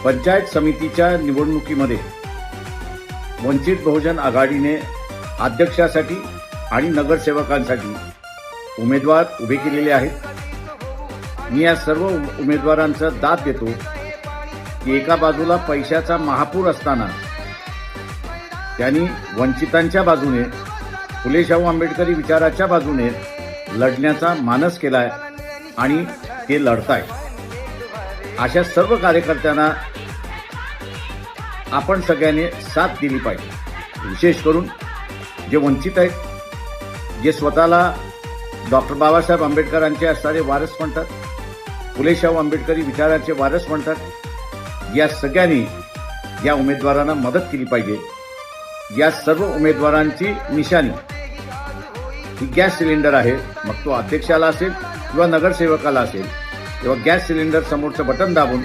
पंचायत समितीच्या निवडणुकीमध्ये वंचित बहुजन आघाडीने अध्यक्षासाठी आणि नगरसेवकांसाठी उमेदवार उभे केलेले आहेत। मी या सर्व उमेदवारांचा दाद देतो की एका बाजूला पैशाचा महापूर असताना त्यांनी वंचितांच्या बाजूने, फुले शाहू आंबेडकरी विचाराच्या बाजूने लढण्याचा मानस केलाय आणि ते लढताय। अशा सर्व कार्यकर्त्यांना आपण सगळ्यांनी साथ दिली पाहिजे। विशेष करून जे वंचित आहेत, जे स्वतःला डॉक्टर बाबासाहेब आंबेडकरांचे असणारे वारस म्हणतात, फुले शाहू आंबेडकरी विचाराचे वारस म्हणतात, या सगळ्यांनी या उमेदवारांना मदत केली पाहिजे। या सर्व उमेदवारांची निशाणी ही गॅस सिलेंडर आहे। मग तो अध्यक्षाला असेल किंवा नगरसेवकाला असेल, तेव्हा गॅस सिलेंडर समोरचं बटन दाबून